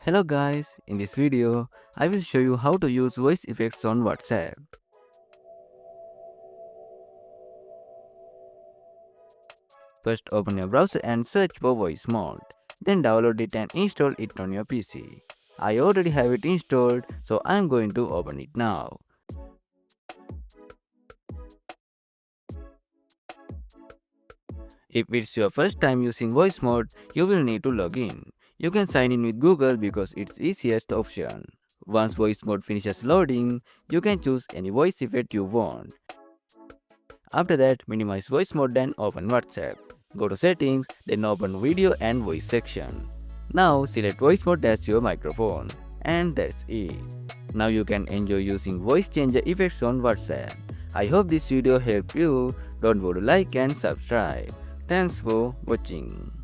Hello guys, in this video, I will show you how to use voice effects on WhatsApp. First open your browser and search for Voicemod. Then download it and install it on your PC. I already have it installed, so I am going to open it now. If it's your first time using Voicemod, you will need to log in. You can sign in with Google because it's easiest option. Once Voicemod finishes loading, you can choose any voice effect you want. After that, minimize voice mode and open WhatsApp. Go to settings, then open video and voice section. Now select voice mode as your microphone. And that's it. Now you can enjoy using voice changer effects on WhatsApp. I hope this video helped you. Don't forget to like and subscribe. Thanks for watching.